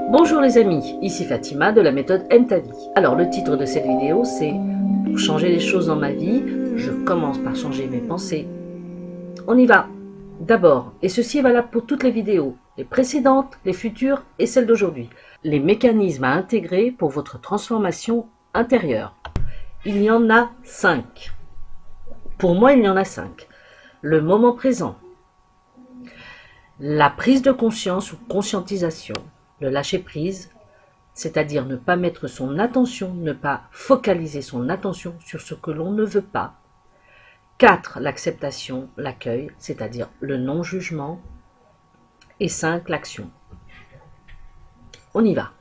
Bonjour les amis, ici Fatima de la méthode Aime ta vie. Alors le titre de cette vidéo c'est « Pour changer les choses dans ma vie, je commence par changer mes pensées ». On y va. D'abord, et ceci est valable pour toutes les vidéos, les précédentes, les futures et celles d'aujourd'hui, les mécanismes à intégrer pour votre transformation intérieure. Il y en a 5. Pour moi, il y en a 5. Le moment présent, la prise de conscience ou conscientisation, le lâcher prise, c'est-à-dire ne pas mettre son attention, ne pas focaliser son attention sur ce que l'on ne veut pas. 4. L'acceptation, l'accueil, c'est-à-dire le non-jugement. Et 5. L'action. On y va.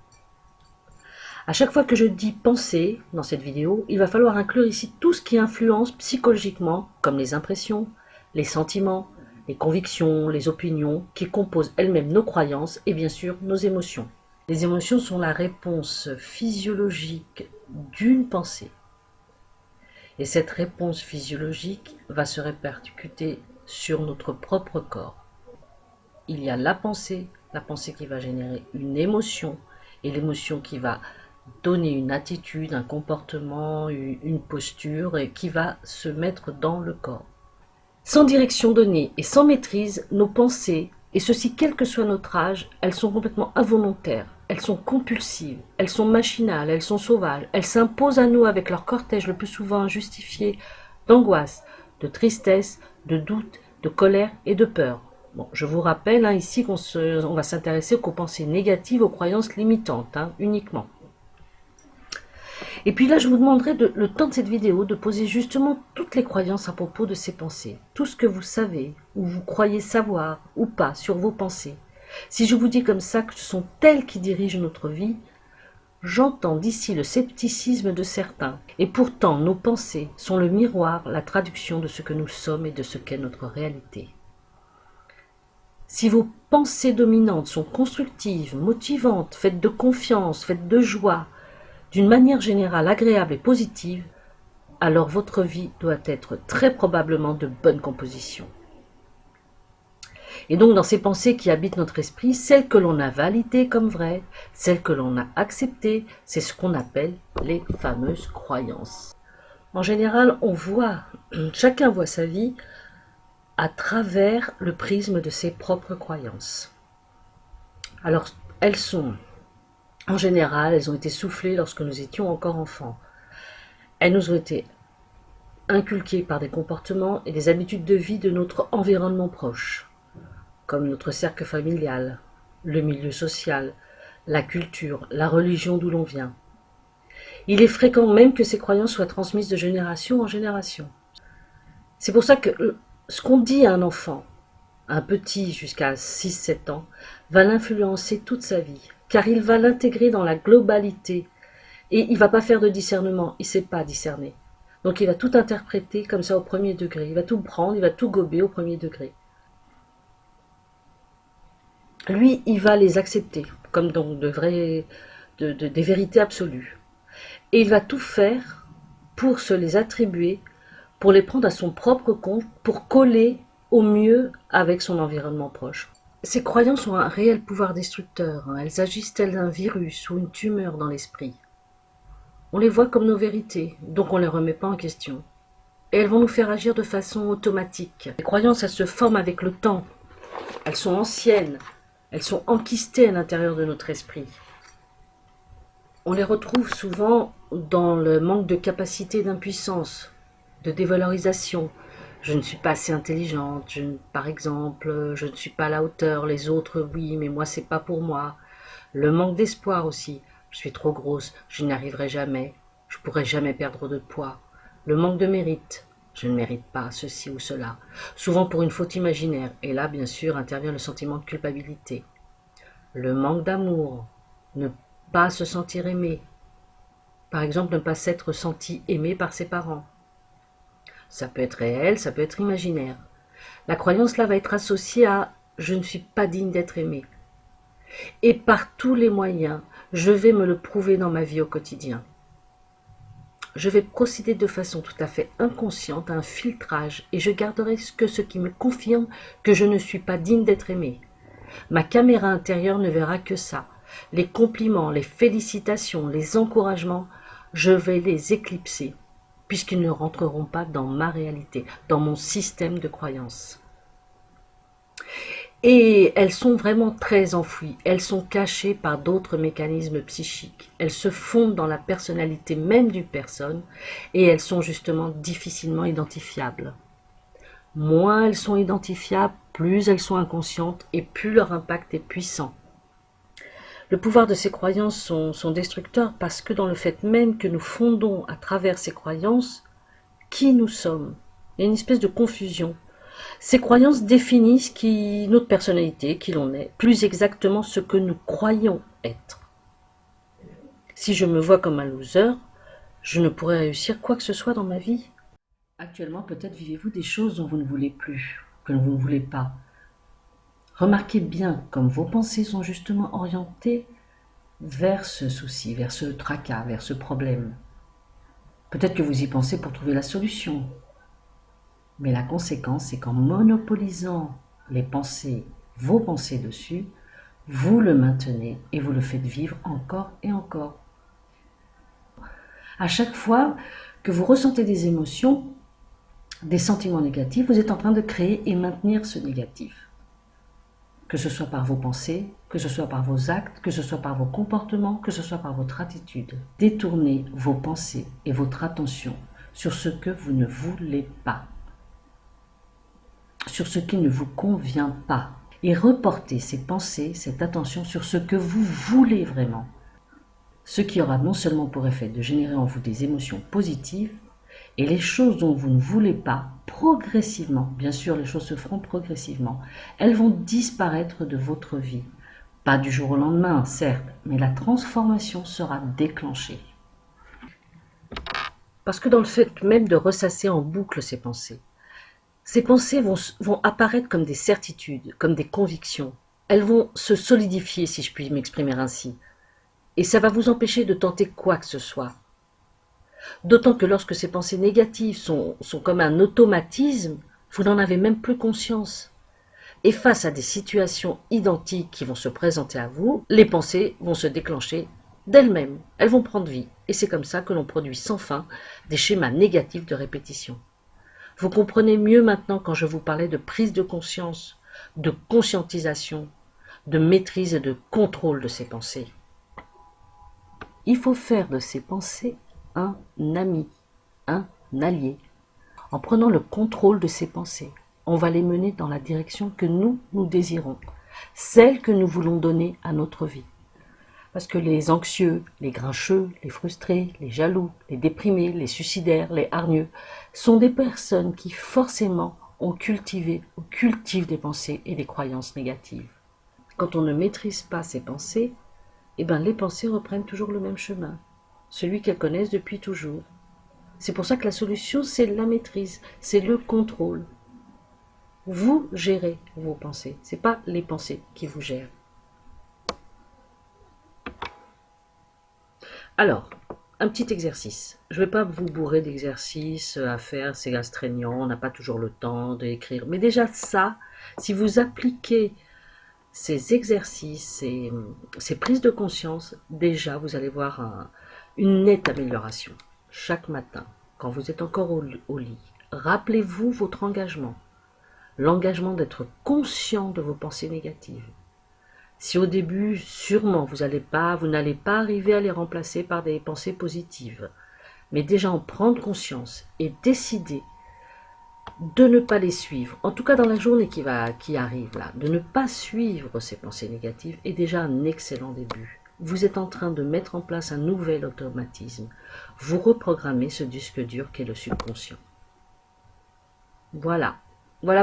À chaque fois que je dis penser dans cette vidéo, il va falloir inclure ici tout ce qui influence psychologiquement, comme les impressions, les sentiments, les convictions, les opinions, qui composent elles-mêmes nos croyances et bien sûr nos émotions. Les émotions sont la réponse physiologique d'une pensée. Et cette réponse physiologique va se répercuter sur notre propre corps. Il y a la pensée qui va générer une émotion, et l'émotion qui va donner une attitude, un comportement, une posture, et qui va se mettre dans le corps. Sans direction donnée et sans maîtrise, nos pensées, et ceci quel que soit notre âge, elles sont complètement involontaires, elles sont compulsives, elles sont machinales, elles sont sauvages, elles s'imposent à nous avec leur cortège le plus souvent injustifié d'angoisse, de tristesse, de doute, de colère et de peur. Bon, je vous rappelle ici qu'on va s'intéresser qu'aux pensées négatives, aux croyances limitantes, uniquement. Et puis là, je vous demanderai le temps de cette vidéo de poser justement toutes les croyances à propos de ces pensées. Tout ce que vous savez, ou vous croyez savoir, ou pas, sur vos pensées. Si je vous dis comme ça que ce sont elles qui dirigent notre vie, j'entends d'ici le scepticisme de certains. Et pourtant, nos pensées sont le miroir, la traduction de ce que nous sommes et de ce qu'est notre réalité. Si vos pensées dominantes sont constructives, motivantes, faites de confiance, faites de joie, d'une manière générale agréable et positive, alors votre vie doit être très probablement de bonne composition. Et donc dans ces pensées qui habitent notre esprit, celles que l'on a validées comme vraies, celles que l'on a acceptées, c'est ce qu'on appelle les fameuses croyances. En général, chacun voit sa vie à travers le prisme de ses propres croyances. Alors, en général, elles ont été soufflées lorsque nous étions encore enfants. Elles nous ont été inculquées par des comportements et des habitudes de vie de notre environnement proche, comme notre cercle familial, le milieu social, la culture, la religion d'où l'on vient. Il est fréquent même que ces croyances soient transmises de génération en génération. C'est pour ça que ce qu'on dit à un enfant, un petit jusqu'à 6-7 ans, va l'influencer toute sa vie, car il va l'intégrer dans la globalité et il ne va pas faire de discernement, il ne sait pas discerner. Donc il va tout interpréter comme ça au premier degré, il va tout prendre, il va tout gober au premier degré. Lui, il va les accepter comme donc des vérités absolues. Et il va tout faire pour se les attribuer, pour les prendre à son propre compte, pour coller au mieux avec son environnement proche. Ces croyances ont un réel pouvoir destructeur, elles agissent telles un virus ou une tumeur dans l'esprit. On les voit comme nos vérités, donc on ne les remet pas en question. Et elles vont nous faire agir de façon automatique. Les croyances, elles se forment avec le temps, elles sont anciennes, elles sont enquistées à l'intérieur de notre esprit. On les retrouve souvent dans le manque de capacité d'impuissance, de dévalorisation. Je ne suis pas assez intelligente, par exemple, je ne suis pas à la hauteur, les autres oui, mais moi c'est pas pour moi. Le manque d'espoir aussi, je suis trop grosse, je n'y arriverai jamais, je pourrai jamais perdre de poids. Le manque de mérite, je ne mérite pas ceci ou cela, souvent pour une faute imaginaire, et là bien sûr intervient le sentiment de culpabilité. Le manque d'amour, ne pas se sentir aimé, par exemple ne pas s'être senti aimé par ses parents. Ça peut être réel, ça peut être imaginaire. La croyance là va être associée à « je ne suis pas digne d'être aimé ». Et par tous les moyens, je vais me le prouver dans ma vie au quotidien. Je vais procéder de façon tout à fait inconsciente à un filtrage et je garderai que ce qui me confirme que je ne suis pas digne d'être aimé. Ma caméra intérieure ne verra que ça. les compliments, les félicitations, les encouragements, je vais les éclipser, puisqu'ils ne rentreront pas dans ma réalité, dans mon système de croyances. Et elles sont vraiment très enfouies, elles sont cachées par d'autres mécanismes psychiques. Elles se fondent dans la personnalité même d'une personne et elles sont justement difficilement identifiables. Moins elles sont identifiables, plus elles sont inconscientes et plus leur impact est puissant. Le pouvoir de ces croyances sont destructeurs parce que dans le fait même que nous fondons à travers ces croyances qui nous sommes, il y a une espèce de confusion. Ces croyances définissent notre personnalité, qui l'on est, plus exactement ce que nous croyons être. Si je me vois comme un loser, je ne pourrais réussir quoi que ce soit dans ma vie. Actuellement, peut-être vivez-vous des choses dont vous ne voulez plus, que vous ne voulez pas. Remarquez bien comme vos pensées sont justement orientées vers ce souci, vers ce tracas, vers ce problème. Peut-être que vous y pensez pour trouver la solution. Mais la conséquence, c'est qu'en monopolisant les pensées, vos pensées dessus, vous le maintenez et vous le faites vivre encore et encore. À chaque fois que vous ressentez des émotions, des sentiments négatifs, vous êtes en train de créer et maintenir ce négatif. Que ce soit par vos pensées, que ce soit par vos actes, que ce soit par vos comportements, que ce soit par votre attitude. Détournez vos pensées et votre attention sur ce que vous ne voulez pas, sur ce qui ne vous convient pas, et reportez ces pensées, cette attention sur ce que vous voulez vraiment. Ce qui aura non seulement pour effet de générer en vous des émotions positives, et les choses dont vous ne voulez pas, progressivement, bien sûr les choses se feront progressivement, elles vont disparaître de votre vie. Pas du jour au lendemain, certes, mais la transformation sera déclenchée. Parce que dans le fait même de ressasser en boucle ces pensées vont apparaître comme des certitudes, comme des convictions. Elles vont se solidifier, si je puis m'exprimer ainsi. Et ça va vous empêcher de tenter quoi que ce soit. D'autant que lorsque ces pensées négatives sont comme un automatisme, vous n'en avez même plus conscience. Et face à des situations identiques qui vont se présenter à vous, les pensées vont se déclencher d'elles-mêmes. Elles vont prendre vie. Et c'est comme ça que l'on produit sans fin des schémas négatifs de répétition. Vous comprenez mieux maintenant quand je vous parlais de prise de conscience, de conscientisation, de maîtrise et de contrôle de ces pensées. Il faut faire de ces pensées un ami, un allié. En prenant le contrôle de ces pensées, on va les mener dans la direction que nous désirons, celle que nous voulons donner à notre vie. Parce que les anxieux, les grincheux, les frustrés, les jaloux, les déprimés, les suicidaires, les hargneux, sont des personnes qui forcément ont cultivé ou cultivent des pensées et des croyances négatives. Quand on ne maîtrise pas ces pensées, les pensées reprennent toujours le même chemin, celui qu'elles connaissent depuis toujours. C'est pour ça que la solution, c'est la maîtrise, c'est le contrôle. Vous gérez vos pensées, ce n'est pas les pensées qui vous gèrent. Alors, un petit exercice. Je ne vais pas vous bourrer d'exercices à faire, c'est astreignant, on n'a pas toujours le temps d'écrire. Mais déjà ça, si vous appliquez ces exercices, ces prises de conscience, déjà vous allez voir une nette amélioration. Chaque matin, quand vous êtes encore au lit, rappelez-vous votre engagement. L'engagement d'être conscient de vos pensées négatives. Si au début, sûrement, vous n'allez pas arriver à les remplacer par des pensées positives, mais déjà en prendre conscience et décider de ne pas les suivre, en tout cas dans la journée qui arrive là, de ne pas suivre ces pensées négatives est déjà un excellent début. Vous êtes en train de mettre en place un nouvel automatisme. Vous reprogrammez ce disque dur qu'est le subconscient. Voilà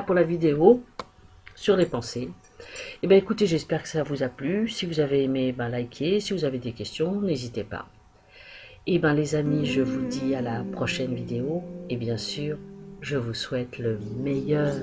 pour la vidéo sur les pensées. Écoutez, j'espère que ça vous a plu. Si vous avez aimé, likez. Si vous avez des questions, n'hésitez pas. Les amis, je vous dis à la prochaine vidéo. Et bien sûr, je vous souhaite le meilleur.